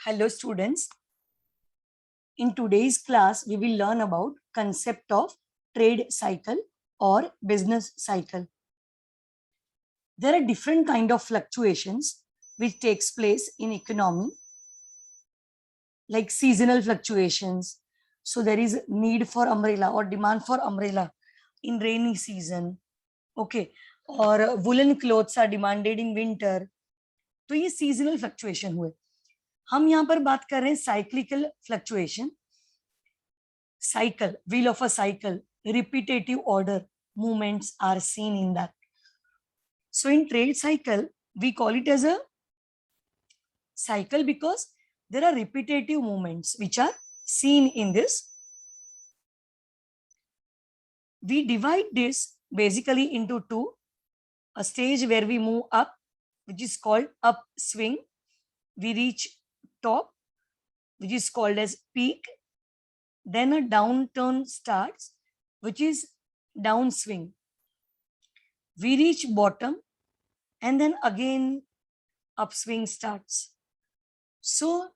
Hello students. In today's class, we will learn about concept of trade cycle or business cycle. There are different kind of fluctuations which takes place in economy, like seasonal fluctuations. So there is need for umbrella or demand for umbrella in rainy season. Okay. और woolen clothes are demanded in winter. तो ये seasonal fluctuation हुए. हम यहाँ पर बात कर रहे हैं cyclical fluctuation. Cycle, wheel of a cycle, repetitive order movements are seen in that. So in trade cycle, we call it as a cycle because there are repetitive movements which are seen in this. We divide this basically into two. A stage where we move up, which is called upswing. We reach top, which is called as peak. Then a downturn starts, which is downswing. We reach bottom and then again upswing starts. So,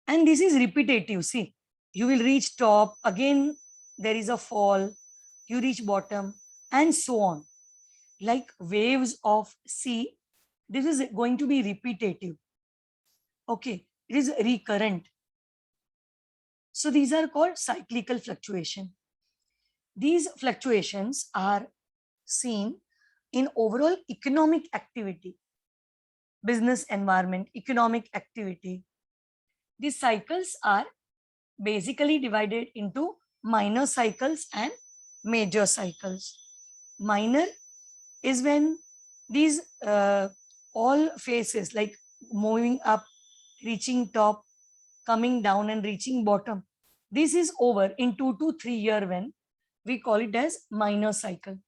and this is repetitive. See, you will reach top, again there is a fall, you reach bottom, and so on. Like waves of sea, this is going to be repetitive. Okay, it is recurrent. So these are called cyclical fluctuation. These fluctuations are seen in overall economic activity, business environment, economic activity. These cycles are basically divided into minor cycles and major cycles. Minor is when these all phases like moving up, reaching top, coming down and reaching bottom. This is over in 2 to 3 years when we call it as minor cycle.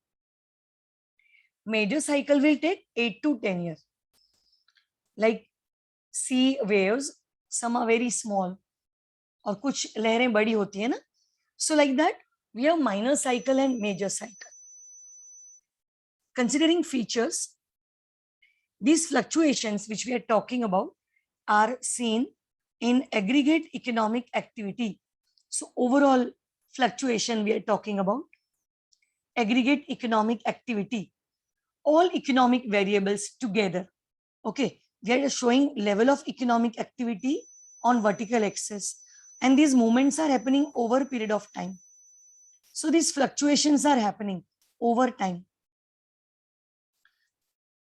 Major cycle will take 8 to 10 years. Like sea waves, some are very small और कुछ लहरें बड़ी होती है ना. So like that, we have minor cycle and major cycle. Considering features, these fluctuations which we are talking about are seen in aggregate economic activity. So overall fluctuation we are talking about, aggregate economic activity, all economic variables together. Okay, we are showing level of economic activity on vertical axis, and these movements are happening over a period of time. So these fluctuations are happening over time.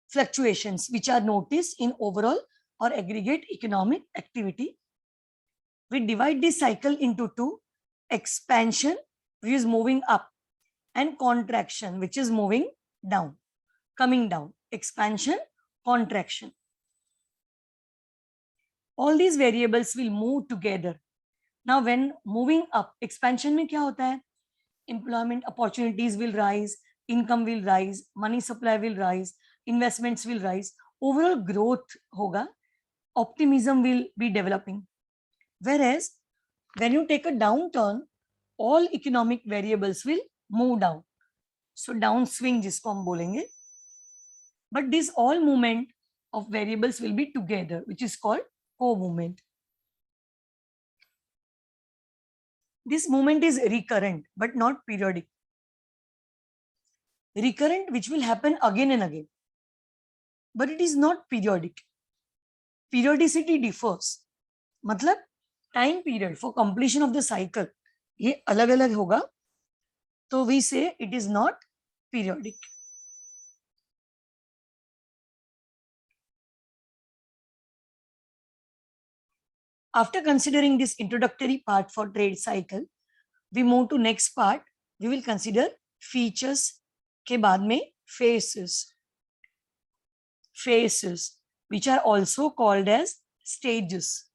Fluctuations which are noticed in overall or aggregate economic activity. We divide this cycle into two: expansion, which is moving up, and contraction, which is moving down, coming down. Expansion, contraction. All these variables will move together. Now, when moving up, expansion में क्या होता है? Employment opportunities will rise, income will rise, money supply will rise, investments will rise, overall growth hoga, optimism will be developing. Whereas when you take a downturn, all economic variables will move down. So downswing जिसको हम बोलेंगे. But this all movement of variables will be together, which is called co-movement. This movement is recurrent but not periodic. Recurrent, which will happen again and again, but it is not periodic. Periodicity differs. मतलब time period for completion of the cycle ये अलग अलग होगा, तो we say it is not periodic. After considering this introductory part for trade cycle, we move to next part. We will consider features के बाद में phases. Phases, which are also called as stages.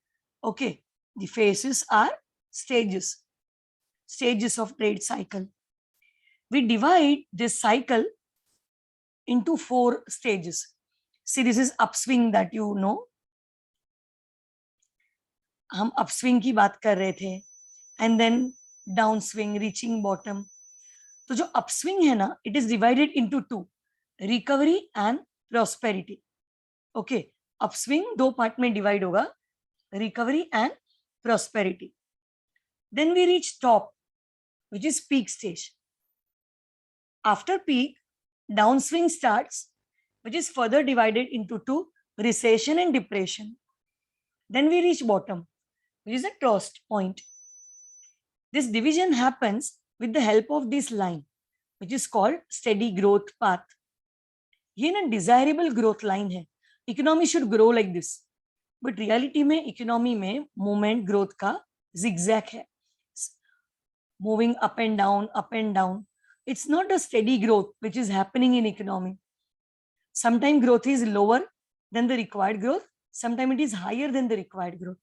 Okay, the phases are stages. Stages of trade cycle. We divide this cycle into 4 stages. See, this is upswing that you know. हम upswing की बात कर रहे थे, and then downswing, reaching bottom. तो जो upswing है ना, it is divided into 2, recovery and prosperity. Okay, upswing 2 part में डिवाइड होगा, recovery and prosperity. Then we reach top, which is peak stage. After peak, downswing starts, which is further divided into two, recession and depression. Then we reach bottom, which is a trough point. This division happens with the help of this line, which is called steady growth path. ये ना desirable growth line है. Economy should grow like this. But reality में economy में movement growth का zigzag है. Moving up and down, up and down. It's not a steady growth which is happening in economy. Sometimes growth is lower than the required growth. Sometimes it is higher than the required growth.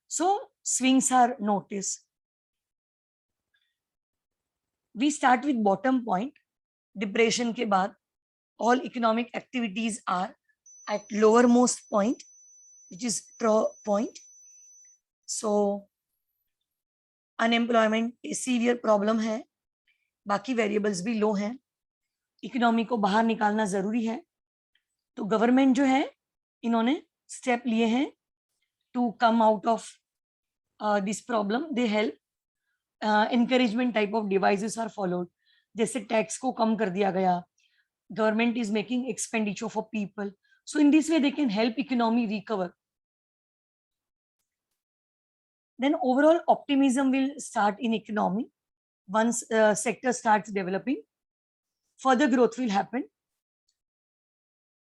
So swings are noticed. We start with bottom point. Depression के बाद all economic activities are at lowermost point, which is trough point. So unemployment a severe problem है, बाकी variables भी low हैं, economy को बाहर निकालना जरूरी है. तो गवर्नमेंट जो है इन्होंने स्टेप लिए हैं to come out of this problem. They help. Encouragement type of devices are followed. जैसे टैक्स को कम कर दिया गया. Government is making expenditure for people. So in this way they can help economy recover. Then overall optimism will start in economy once sector starts developing. Further growth will happen.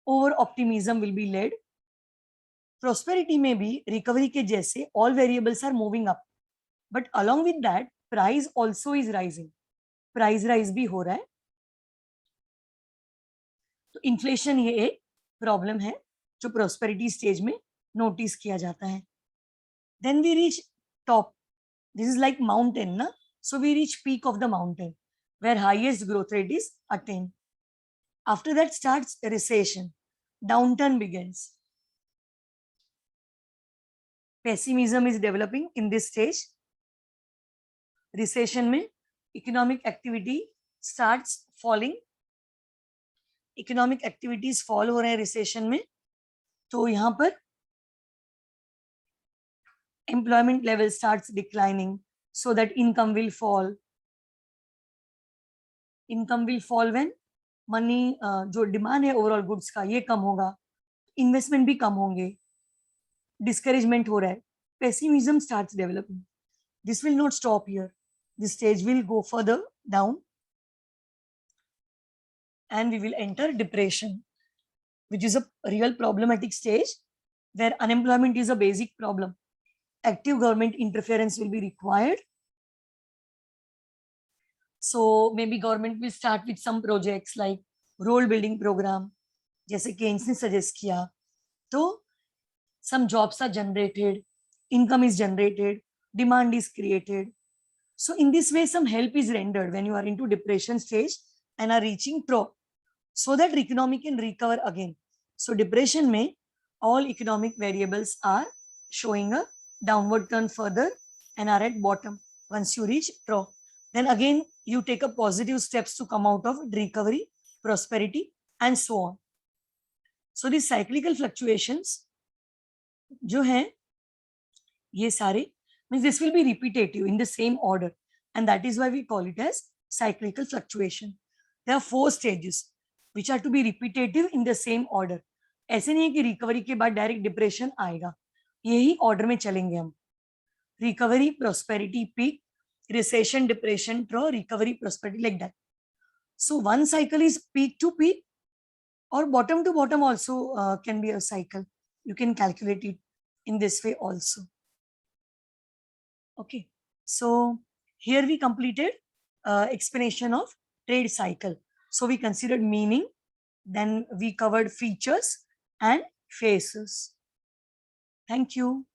Over optimism will be led. Prosperity may be recovery के जैसे all variables are moving up, but along with that price also is rising. Price rise भी हो रहा है. तो inflation ये एक problem है जो prosperity stage में notice किया जाता है. Then we reach top. This is like mountain, na? So we reach peak of the mountain where highest growth rate is attained. After that starts a recession. Downturn begins. Pessimism is developing in this stage. Recession में economic activity starts falling. Economic activities fall हो रहे हैं recession में. तो यहाँ पर employment level starts declining, so that income will fall. Income will fall when money जो demand है overall goods का ये कम होगा, investment भी कम होंगे, discouragement हो रहा है, pessimism starts developing. This will not stop here. This stage will go further down and we will enter depression, which is a real problematic stage where unemployment is a basic problem. Active government interference will be required. So maybe government will start with some projects like role building program, जैसे Keynes ने suggest किया. तो some jobs are generated, income is generated, demand is created. So in this way, some help is rendered when you are into depression stage and are reaching trough, so that economy can recover again. So depression में all economic variables are showing a downward turn further and are at bottom. Once you reach trough, then again you take a positive steps to come out of recovery, prosperity, and so on. So these cyclical fluctuations जो हैं ये सारे means this will be repetitive in the same order, and that is why we call it as cyclical fluctuation. There are 4 stages which are to be repetitive in the same order. ऐसे नहीं है कि recovery के बाद direct depression आएगा. यही order में चलेंगे हम. Recovery, prosperity, peak, recession, depression, trough, recovery, prosperity, like that. So one cycle is peak to peak or bottom to bottom also can be a cycle. You can calculate it in this way also. Okay, so here we completed explanation of trade cycle. So we considered meaning, then we covered features and phases. Thank you.